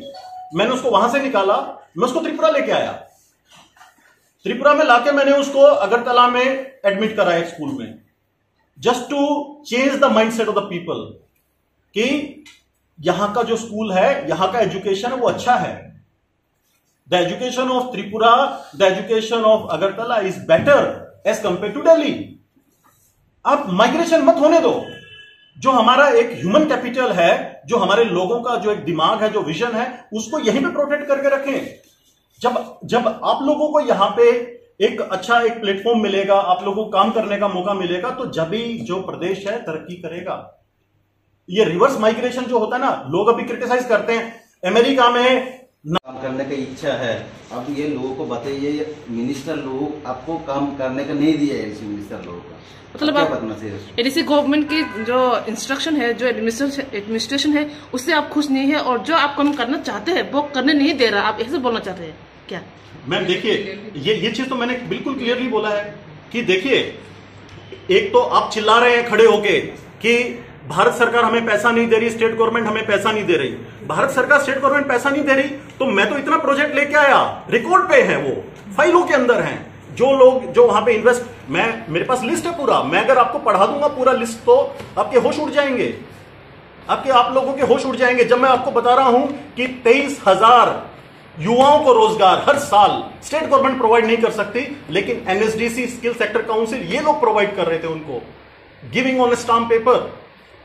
मैंने उसको वहां से निकाला, मैं उसको त्रिपुरा लेके आया। त्रिपुरा में लाके मैंने उसको अगरतला में एडमिट कराया एक स्कूल में, just to change the mindset of the people कि यहां का जो स्कूल है, यहां का एजुकेशन है वो अच्छा है। The education of Tripura, the education of Agartala is better as compare to Delhi. आप माइग्रेशन मत होने दो। जो हमारा एक ह्यूमन कैपिटल है, जो हमारे लोगों का जो एक दिमाग है, जो विजन है, उसको यहीं पे प्रोटेक्ट करके रखें। जब आप लोगों को यहां पे एक अच्छा एक प्लेटफॉर्म मिलेगा, आप लोगों को काम करने का मौका मिलेगा, तो जब भी जो प्रदेश है तरक्की करेगा। ये रिवर्स माइग्रेशन जो होता है ना, लोग अभी क्रिटिसाइज करते हैं अमेरिका में काम करने की इच्छा है। अब ये लोगों को बताइए, मिनिस्टर लोग आपको काम करने का नहीं दिया है, मिनिस्टर लोगों का मतलब क्या करना चाहिए? एडीसी गवर्नमेंट की जो इंस्ट्रक्शन है, जो एडमिनिस्ट्रेशन है, उससे आप खुश नहीं है, और जो आप काम करना चाहते हैं वो करने नहीं दे रहा। आप ऐसे बोलना चाहते हैं क्या? मैम देखिए, ये चीज तो मैंने बिल्कुल क्लियरली बोला है कि देखिए, एक तो आप चिल्ला रहे हैं खड़े होके कि भारत सरकार हमें पैसा नहीं दे रही, स्टेट गवर्नमेंट हमें पैसा नहीं दे रही। भारत सरकार, स्टेट गवर्नमेंट पैसा नहीं दे रही, तो मैं तो इतना प्रोजेक्ट लेके आया, रिकॉर्ड पे है, वो फाइलों के अंदर हैं। जो लोग जो वहां पे इन्वेस्ट, मेरे पास लिस्ट है पूरा, मैं अगर आपको पढ़ा दूंगा पूरा लिस्ट तो आपके होश उड़ जाएंगे, आप लोगों के होश उड़ जाएंगे। जब मैं आपको बता रहा हूं कि 23,000 युवाओं को रोजगार हर साल स्टेट गवर्नमेंट प्रोवाइड नहीं कर सकती, लेकिन एनएसडीसी, स्किल सेक्टर काउंसिल, ये लोग प्रोवाइड कर रहे थे उनको, गिविंग ऑन स्टाम्प पेपर।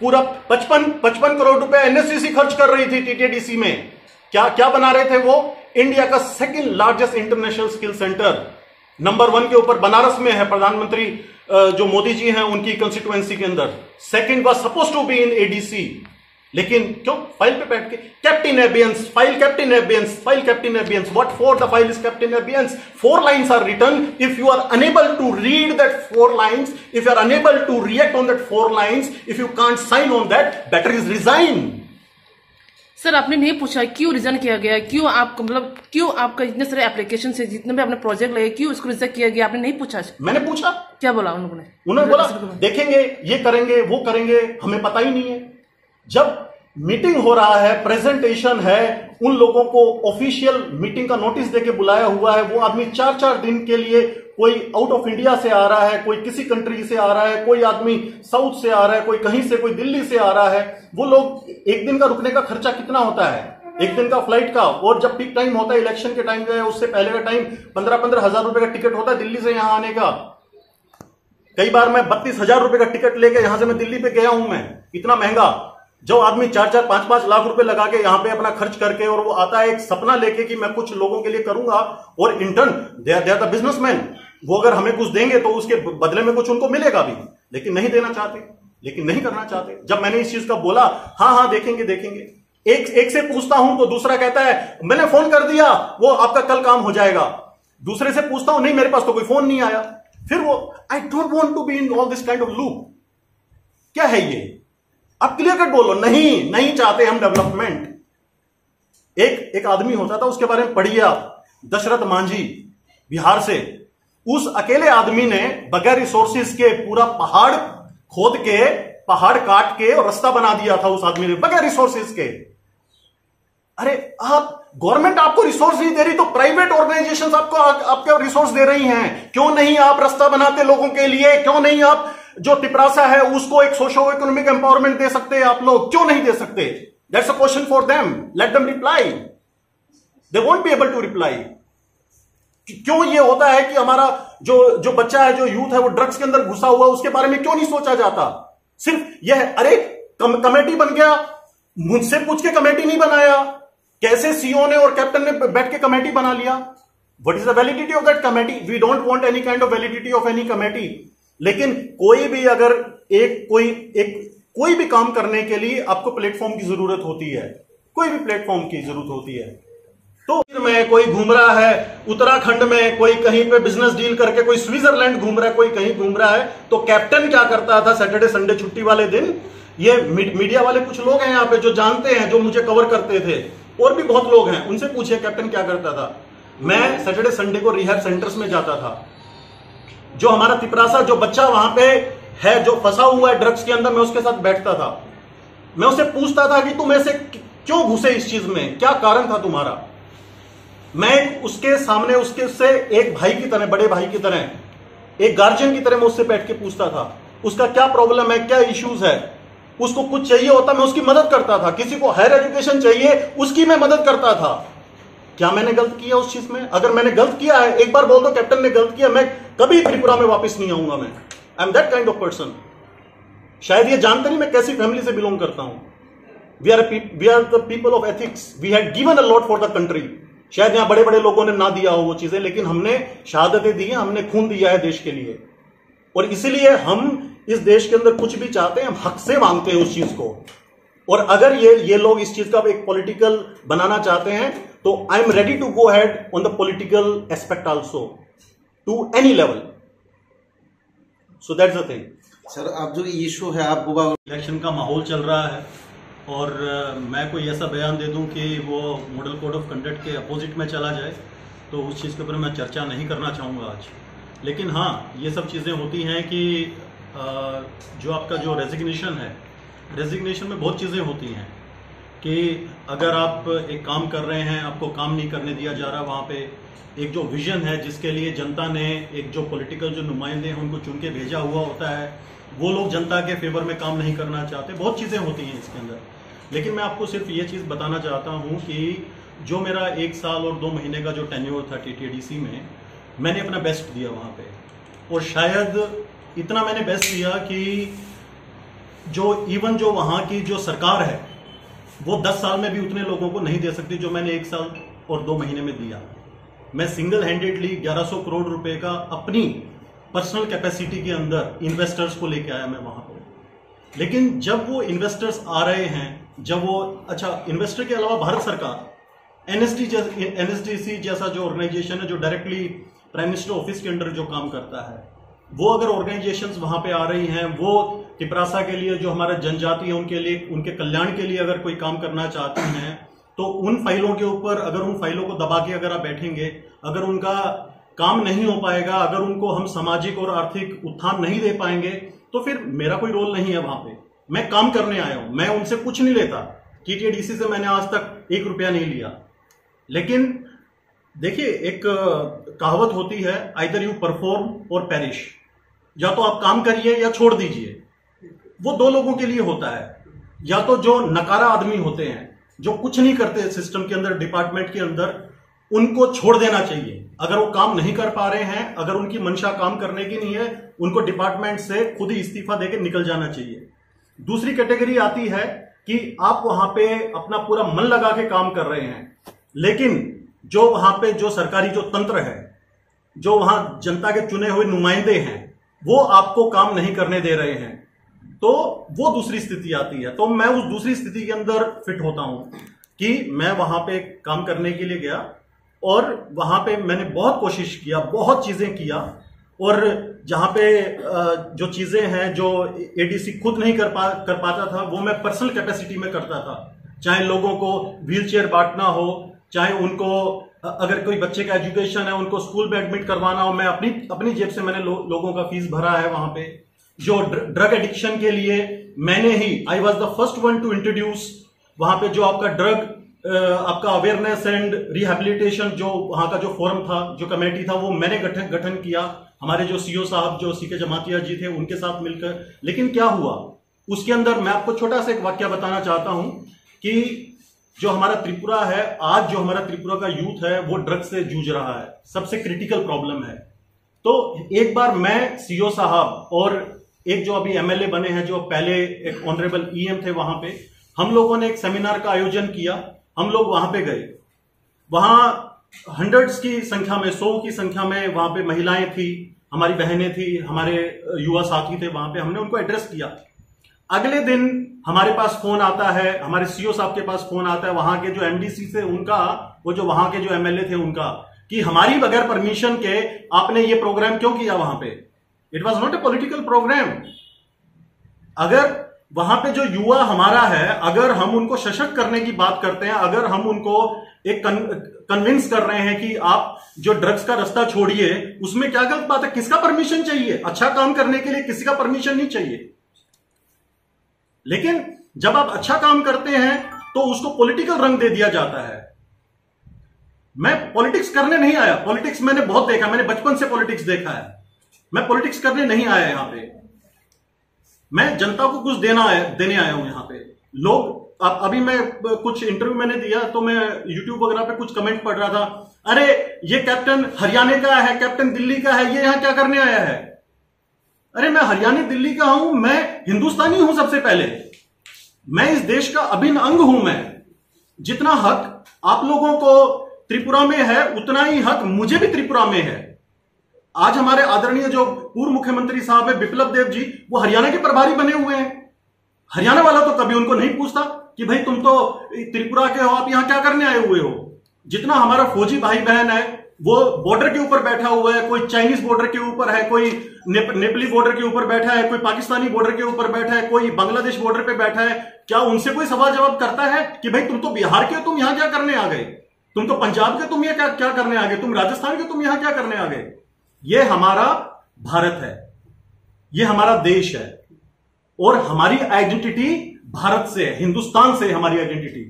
पूरा 55 करोड़ रुपए एनएसडीसी खर्च कर रही थी टीटीडीसी में। क्या बना रहे थे वो? इंडिया का second largest international skill centre, number 1 के ऊपर बनारस में है। प्रधानमंत्री जो मोदी जी हैं उनकी कंस्टिट्यूएंसी के अंदर second was suppose to be in ADC, लेकिन क्यों फाइल पे बैठ के kept in abeyance, file kept in abeyance, file kept in abeyance. What for the file is kept in abeyance? 4 lines are written. If you are unable to read that 4 lines, if you are unable to react on that 4 lines, if you can't sign on that, better is resign. Sir आपने नहीं पूछा क्यों रिजाइन किया गया, क्यों आपको मतलब क्यों आपका इतने सारे एप्लीकेशन से जितने भी अपने प्रोजेक्ट लगे क्यों इसको रिजेक्ट किया गया, आपने नहीं पूछा? मैंने पूछा। क्या बोला उन लोगों ने? उन्होंने बोला देखेंगे, ये करेंगे, वो करेंगे, हमें पता ही नहीं है। जब मीटिंग हो रहा है, प्रेजेंटेशन है, उन लोगों को ऑफिशियल मीटिंग का नोटिस देके बुलाया हुआ है, वो आदमी 4-4 दिन के लिए, कोई आउट ऑफ इंडिया से आ रहा है, कोई किसी कंट्री से आ रहा है, कोई आदमी साउथ से आ रहा है, कोई कहीं से, कोई दिल्ली से आ रहा है। वो लोग एक दिन का रुकने का खर्चा कितना होता है, एक दिन का फ्लाइट का, और जब पीक टाइम होता है इलेक्शन के टाइम का, उससे पहले का टाइम 15-15 हजार रुपए का टिकट होता है दिल्ली से यहां आने का। कई बार मैं 32,000 रुपए का टिकट लेके यहां से मैं दिल्ली पे गया हूं। मैं इतना महंगा, जो आदमी 4-4, 5-5 लाख रुपए लगा के यहां पे अपना खर्च करके, और वो आता है एक सपना लेके कि मैं कुछ लोगों के लिए करूंगा, और in turn they are the businessman, वो अगर हमें कुछ देंगे तो उसके बदले में कुछ उनको मिलेगा भी, लेकिन नहीं देना चाहते, लेकिन नहीं करना चाहते। जब मैंने इस चीज का बोला, हाँ देखेंगे देखेंगे, एक से पूछता हूं तो दूसरा कहता है मैंने फोन कर दिया, वो आपका कल काम हो जाएगा। दूसरे से पूछता हूं, नहीं मेरे पास तो कोई फोन नहीं आया। फिर वो I don't want to be in all this kind of loop. क्या है ये? आप क्लियर कट बोलो, नहीं चाहते हम डेवलपमेंट। एक आदमी होता था, उसके बारे में पढ़िए आप, दशरथ मांझी, बिहार से। उस अकेले आदमी ने बगैर रिसोर्सेज के पूरा पहाड़ खोद के, पहाड़ काट के और रास्ता बना दिया था उस आदमी ने, बगैर रिसोर्सेज के। अरे आप, गवर्नमेंट आपको रिसोर्स नहीं दे रही तो प्राइवेट ऑर्गेनाइजेशंस आपको रिसोर्स दे रही हैं। क्यों नहीं आप रास्ता बनाते लोगों के लिए? क्यों नहीं आप जो तिपरासा है उसको एक सोशो इकोनॉमिक एम्पावरमेंट दे सकते हैं? आप लोग क्यों नहीं दे सकते? That's a question for them, let them reply. They won't be able to reply. क्यों ये होता है कि हमारा जो बच्चा है, जो यूथ है, वो ड्रग्स के अंदर घुसा हुआ, उसके बारे में क्यों नहीं सोचा जाता? सिर्फ यह, अरे कमेटी बन गया, मुझसे पूछ के कमेटी नहीं बनाया, कैसे सीओ ने और कैप्टन ने बैठ के कमेटी बना लिया? What is the validity of that committee? We don't want any kind of validity of any committee. लेकिन कोई भी अगर कोई भी काम करने के लिए आपको प्लेटफॉर्म की जरूरत होती है, कोई भी प्लेटफॉर्म की जरूरत होती है। तो में कोई घूम रहा है उत्तराखंड में, कोई कहीं पे बिजनेस डील करके, कोई स्विट्जरलैंड घूम रहा है, कोई कहीं घूम रहा है, तो कैप्टन क्या करता था सैटरडे संडे छुट्टी वाले दिन? ये मीडिया वाले कुछ लोग हैं यहाँ पे जो जानते हैं, जो मुझे कवर करते थे, और भी बहुत लोग हैं, उनसे पूछिए कैप्टन क्या करता था। मैं सैटरडे संडे को रिहैब सेंटर्स में जाता था। जो हमारा तिपरासा, जो बच्चा वहां पे है, जो फंसा हुआ है ड्रग्स के अंदर, मैं उसके साथ बैठता था। मैं उससे पूछता था कि तुम ऐसे क्यों घुसे इस चीज में, क्या कारण था तुम्हारा? मैं उसके सामने, उसके से एक भाई की तरह, बड़े भाई की तरह, एक गार्जियन की तरह मैं उससे बैठ के पूछता था उसका क्या प्रॉब्लम है, क्या इश्यूज है। उसको कुछ चाहिए होता, मैं उसकी मदद करता था। किसी को हायर एजुकेशन चाहिए, उसकी मैं मदद करता था। क्या मैंने गलत किया उस चीज में? अगर मैंने गलत किया है, एक बार बोल दो कैप्टन ने गलत किया, मैं कभी त्रिपुरा में वापस नहीं आऊंगा। मैं I am that kind of person. शायद ये जानते नहीं मैं कैसी फैमिली से बिलोंग करता हूं। We are the people of ethics. We had given a lot for the country. शायद यहां बड़े बड़े लोगों ने ना दिया हो वो चीजें, लेकिन हमने शहादतें दी हैं, हमने खून दिया है देश के लिए। और इसीलिए हम इस देश के अंदर कुछ भी चाहते हैं, हम हक से मांगते हैं उस चीज को। और अगर ये लोग इस चीज का एक पॉलिटिकल बनाना चाहते हैं, तो I am ready to go head on the political aspect also to any level. So that's the thing. Sir, आप जो इशू है, आप इलेक्शन का माहौल चल रहा है, और मैं कोई ऐसा बयान दे दूं कि वो मॉडल कोड ऑफ कंडक्ट के अपोजिट में चला जाए, तो उस चीज़ के ऊपर मैं चर्चा नहीं करना चाहूँगा आज। लेकिन हाँ, ये सब चीज़ें होती हैं कि जो आपका जो रेजिग्नेशन है, रेजिग्नेशन में बहुत चीज़ें होती हैं कि अगर आप एक काम कर रहे हैं, आपको काम नहीं करने दिया जा रहा, वहाँ पे एक जो विजन है जिसके लिए जनता ने, एक जो पॉलिटिकल जो नुमाइंदे हैं उनको चुन के भेजा हुआ होता है, वो लोग जनता के फेवर में काम नहीं करना चाहते। बहुत चीज़ें होती हैं इसके अंदर। लेकिन मैं आपको सिर्फ ये चीज़ बताना चाहता हूँ कि जो मेरा 1 साल और 2 महीने का जो टेन्योर था TTDC में, मैंने अपना बेस्ट दिया वहाँ पे। और शायद इतना मैंने बेस्ट दिया कि जो वहाँ की जो सरकार है, वो 10 साल में भी उतने लोगों को नहीं दे सकती जो मैंने 1 साल और 2 महीने में दिया। मैं सिंगल हैंडेडली 1100 करोड़ रुपए का अपनी पर्सनल कैपेसिटी के अंदर इन्वेस्टर्स को लेके आया मैं वहां पर। लेकिन जब वो इन्वेस्टर्स आ रहे हैं, जब वो, अच्छा, इन्वेस्टर के अलावा भारत सरकार, NSDC जैसा जो ऑर्गेनाइजेशन है, जो डायरेक्टली प्राइम मिनिस्टर ऑफिस के अंडर जो काम करता है, वो अगर ऑर्गेनाइजेशंस वहां पे आ रही हैं, वो तिपरासा के लिए, जो हमारे जनजाति है उनके लिए, उनके कल्याण के लिए अगर कोई काम करना चाहते हैं तो उन फाइलों के ऊपर, अगर उन फाइलों को दबा के अगर आप बैठेंगे, अगर उनका काम नहीं हो पाएगा, अगर उनको हम सामाजिक और आर्थिक उत्थान नहीं दे पाएंगे, तो फिर मेरा कोई रोल नहीं है वहां पे। मैं काम करने आया हूं, मैं उनसे कुछ नहीं लेता। टीटीडीसी से मैंने आज तक 1 रुपया नहीं लिया। लेकिन देखिए, एक कहावत होती है, आइदर यू परफॉर्म और पेरिश, या तो आप काम करिए या छोड़ दीजिए। वो 2 लोगों के लिए होता है। या तो जो नकारा आदमी होते हैं, जो कुछ नहीं करते सिस्टम के अंदर, डिपार्टमेंट के अंदर, उनको छोड़ देना चाहिए। अगर वो काम नहीं कर पा रहे हैं, अगर उनकी मंशा काम करने की नहीं है, उनको डिपार्टमेंट से खुद ही इस्तीफा देकर निकल जाना चाहिए। दूसरी कैटेगरी आती है कि आप वहां पे अपना पूरा मन लगा के काम कर रहे हैं, लेकिन जो वहां पे जो सरकारी जो तंत्र है, जो वहां जनता के चुने हुए नुमाइंदे हैं, वो आपको काम नहीं करने दे रहे हैं, तो वो दूसरी स्थिति आती है। तो मैं उस दूसरी स्थिति के अंदर फिट होता हूं कि मैं वहां पे काम करने के लिए गया और वहां पे मैंने बहुत कोशिश किया, बहुत चीजें किया, और जहां पे जो चीजें हैं जो एडीसी खुद नहीं कर पाता था, वो मैं पर्सनल कैपेसिटी में करता था। चाहे लोगों को व्हीलचेयर बांटना हो, चाहे उनको अगर कोई बच्चे का एजुकेशन है उनको स्कूल में एडमिट करवाना हो, मैं अपनी जेब से मैंने लोगों का फीस भरा है। वहां पे जो ड्रग एडिक्शन के लिए मैंने ही, I was the first one to introduce वहां पे जो आपका ड्रग आपका अवेयरनेस एंड रिहेबिलिटेशन, जो वहां का जो फोरम था, जो कमेटी था, वो मैंने गठन किया। हमारे जो सीओ साहब, जो सीके जमातिया जी थे, उनके साथ मिलकर। लेकिन क्या हुआ उसके अंदर, मैं आपको छोटा सा एक वाक्य बताना चाहता हूं कि जो हमारा त्रिपुरा है आज, जो हमारा त्रिपुरा का यूथ है, वो ड्रग्स से जूझ रहा है, सबसे क्रिटिकल प्रॉब्लम है। तो एक बार मैं, सीओ साहब और एक जो अभी एमएलए बने हैं, जो पहले एक ऑनरेबल ईएम थे, वहां पे हम लोगों ने एक सेमिनार का आयोजन किया। हम लोग वहां पे गए, वहां हंड्रेड्स की संख्या में, 100 की संख्या में वहां पे महिलाएं थी, हमारी बहनें थी, हमारे युवा साथी थे। वहां पे हमने उनको एड्रेस किया। अगले दिन हमारे पास फोन आता है, हमारे सीओ साहब के पास फोन आता है, वहां के जो एमडीसी से उनका, वो जो वहां के जो एमएलए थे उनका, कि हमारी बगैर परमिशन के आपने ये प्रोग्राम क्यों किया वहां पे। It was not a political programme. अगर वहां पे जो युवा हमारा है, अगर हम उनको सशक्त करने की बात करते हैं, अगर हम उनको एक कन्विंस कर रहे हैं कि आप जो ड्रग्स का रास्ता छोड़िए, उसमें क्या गलत बात है? किसका परमिशन चाहिए? अच्छा काम करने के लिए किसी का परमिशन नहीं चाहिए। लेकिन जब आप अच्छा काम करते हैं तो उसको पॉलिटिकल रंग दे दिया जाता है। मैं पॉलिटिक्स करने नहीं आया। पॉलिटिक्स मैंने बहुत देखा, मैंने बचपन से पॉलिटिक्स देखा है। मैं पॉलिटिक्स करने नहीं आया यहां पे। मैं जनता को कुछ देने आया हूं यहां पे। लोग अभी मैं कुछ इंटरव्यू मैंने दिया तो मैं यूट्यूब वगैरह पे कुछ कमेंट पढ़ रहा था, अरे ये कैप्टन हरियाणा का है, कैप्टन दिल्ली का है, ये यहां क्या करने आया है? अरे मैं हरियाणा दिल्ली का हूं, मैं हिंदुस्तानी हूं। सबसे पहले मैं इस देश का अभिन्न अंग हूं। मैं जितना हक आप लोगों को त्रिपुरा में है, उतना ही हक मुझे भी त्रिपुरा में है। आज हमारे आदरणीय जो पूर्व मुख्यमंत्री साहब है बिप्लब देव जी, वो हरियाणा के प्रभारी बने हुए हैं। हरियाणा वाला तो कभी उनको नहीं पूछता कि भाई तुम तो त्रिपुरा के हो, आप यहां क्या करने आए हुए हो। जितना हमारा फौजी भाई बहन है वो बॉर्डर के ऊपर बैठा हुआ है, कोई चाइनीज बॉर्डर के ऊपर है, कोई नेपाली बॉर्डर के ऊपर बैठा है, कोई पाकिस्तानी बॉर्डर के ऊपर बैठा है, कोई बांग्लादेश बॉर्डर पे बैठा है, क्या उनसे कोई सवाल जवाब करता है कि भाई तुम तो बिहार के हो, तुम यहां क्या करने आ गए? तुम तो पंजाब के, तुम ये क्या करने आ गए? तुम राजस्थान के, तुम यहां क्या करने आ गए? ये हमारा भारत है, ये हमारा देश है, और हमारी आइडेंटिटी भारत से, हिंदुस्तान से हमारी आइडेंटिटी।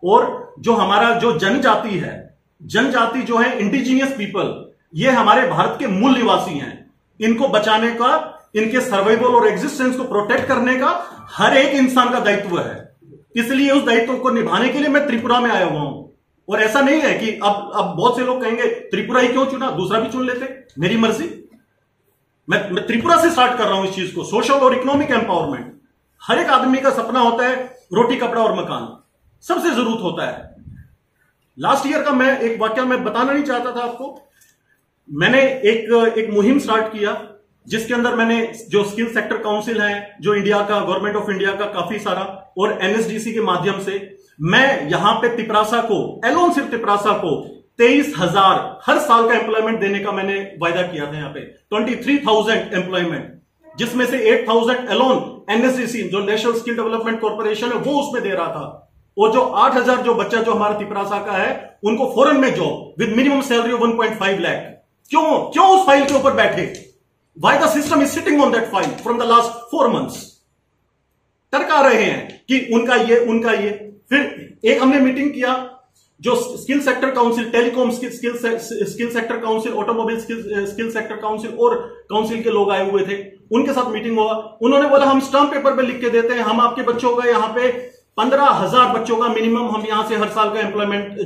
और जो हमारा जो जनजाति है, जनजाति जो है, इंडिजीनियस पीपल, ये हमारे भारत के मूल निवासी हैं। इनको बचाने का, इनके सर्वाइवल और एग्जिस्टेंस को प्रोटेक्ट करने का हर एक इंसान का दायित्व है। इसलिए उस दायित्व को निभाने के लिए मैं त्रिपुरा में आया हुआ हूं। और ऐसा नहीं है कि अब बहुत से लोग कहेंगे त्रिपुरा ही क्यों चुना, दूसरा भी चुन लेते, मेरी मर्जी। मैं त्रिपुरा से स्टार्ट कर रहा हूं इस चीज को। सोशल और इकोनॉमिक एम्पावरमेंट, हर एक आदमी का सपना होता है रोटी कपड़ा और मकान, सबसे जरूरत होता है। लास्ट ईयर का मैं एक वाक्य मैं बताना नहीं चाहता था आपको। मैंने एक मुहिम स्टार्ट किया जिसके अंदर मैंने जो स्किल सेक्टर काउंसिल है, जो इंडिया का, गवर्नमेंट ऑफ इंडिया का काफी सारा, और एनएसडीसी के माध्यम से मैं यहां पे तिपरासा को, एलोन सिर्फ तिपरासा को 23,000 हर साल का एम्प्लॉयमेंट देने का मैंने वायदा किया था। यहां पे 23,000 एम्प्लॉयमेंट, जिसमें से 8,000 अलोन एनएसडीसी जो नेशनल स्किल डेवलपमेंट कॉर्पोरेशन है वो उसमें दे रहा था। और जो 8,000 जो बच्चा जो हमारा तिपरासा का है उनको फॉरेन में job with minimum salary of 1.5 lakh. क्यों उस फाइल के ऊपर बैठे? Why the system is sitting on that file from the last 4 months. टरका रहे हैं कि उनका ये। फिर एक हमने मीटिंग किया, जो skill sector council, telecom skill sector council, automobile skill sector council और काउंसिल के लोग आए हुए थे, उनके साथ मीटिंग हुआ। उन्होंने बोला हम स्टाम्प पेपर पे लिख के देते हैं, हम आपके बच्चों का यहाँ पे 15,000 बच्चों का मिनिमम हम यहां से हर साल का एम्प्लॉयमेंट